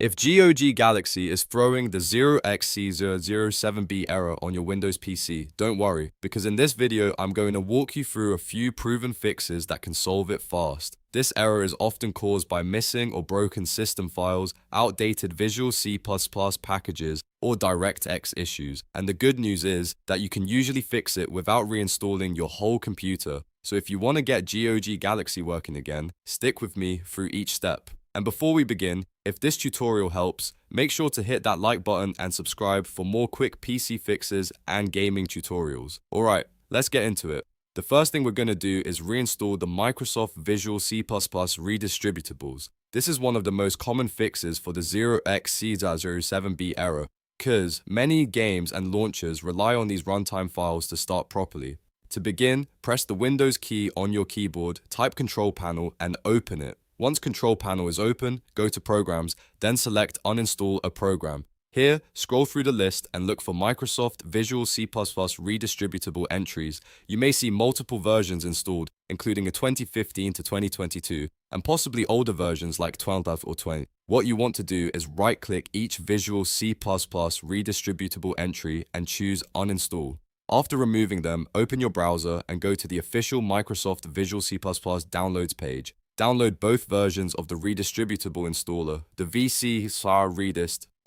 If GOG Galaxy is throwing the 0XC007B error on your Windows PC, don't worry, because in this video I'm going to walk you through a few proven fixes that can solve it fast. This error is often caused by missing or broken system files, outdated Visual C++ packages, or DirectX issues, and the good news is that you can usually fix it without reinstalling your whole computer. So if you want to get GOG Galaxy working again, stick with me through each step. And before we begin, if this tutorial helps, make sure to hit that like button and subscribe for more quick PC fixes and gaming tutorials. Alright, let's get into it. The first thing we're going to do is reinstall the Microsoft Visual C++ Redistributables. This is one of the most common fixes for the 0XC007B error, because many games and launchers rely on these runtime files to start properly. To begin, press the Windows key on your keyboard, type Control Panel, and open it. Once Control Panel is open, go to Programs, then select Uninstall a program. Here, scroll through the list and look for Microsoft Visual C++ Redistributable entries. You may see multiple versions installed, including a 2015 to 2022, and possibly older versions like 12 or 20. What you want to do is right-click each Visual C++ Redistributable entry and choose Uninstall. After removing them, open your browser and go to the official Microsoft Visual C++ downloads page. Download both versions of the redistributable installer, the VC C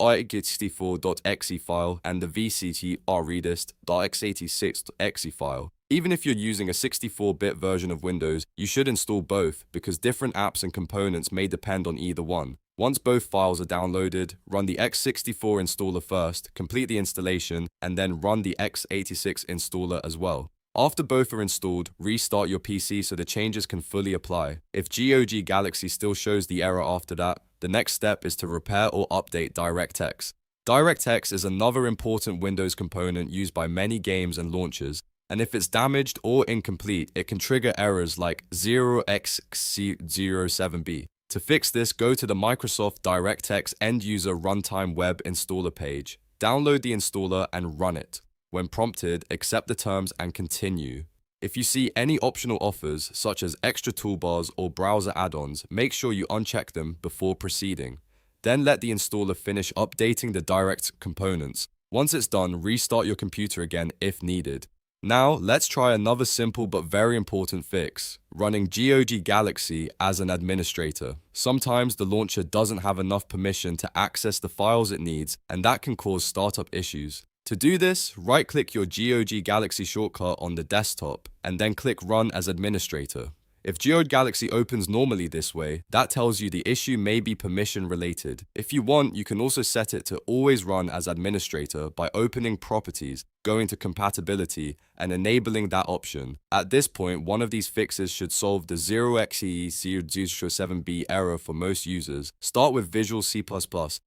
Redistributables.exe file and the VC Redistributables.x86.exe file. Even if you're using a 64-bit version of Windows, you should install both because different apps and components may depend on either one. Once both files are downloaded, run the x64 installer first, complete the installation, and then run the x86 installer as well. After both are installed, restart your PC so the changes can fully apply. If GOG Galaxy still shows the error after that, the next step is to repair or update DirectX. DirectX is another important Windows component used by many games and launchers, and if it's damaged or incomplete, it can trigger errors like 0XC007B. To fix this, go to the Microsoft DirectX End-User Runtime Web Installer page. Download the installer and run it. When prompted, accept the terms and continue. If you see any optional offers, such as extra toolbars or browser add-ons, make sure you uncheck them before proceeding. Then let the installer finish updating the direct components. Once it's done, restart your computer again if needed. Now, let's try another simple but very important fix, running GOG Galaxy as an administrator. Sometimes the launcher doesn't have enough permission to access the files it needs, and that can cause startup issues. To do this, right-click your GOG Galaxy shortcut on the desktop, and then click Run as Administrator. If GOG Galaxy opens normally this way, that tells you the issue may be permission-related. If you want, you can also set it to always run as administrator by opening Properties, going to Compatibility, and enabling that option. At this point, one of these fixes should solve the 0XC007B error for most users. Start with Visual C++,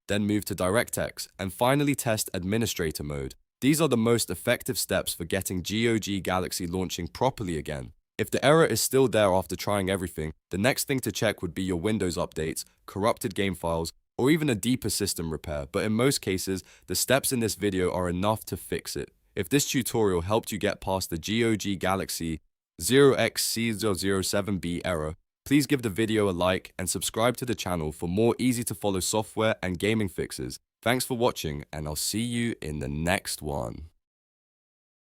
then move to DirectX, and finally test Administrator mode. These are the most effective steps for getting GOG Galaxy launching properly again. If the error is still there after trying everything, the next thing to check would be your Windows updates, corrupted game files, or even a deeper system repair, but in most cases, the steps in this video are enough to fix it. If this tutorial helped you get past the GOG Galaxy 0XC007B error, please give the video a like and subscribe to the channel for more easy-to-follow software and gaming fixes. Thanks for watching, and I'll see you in the next one.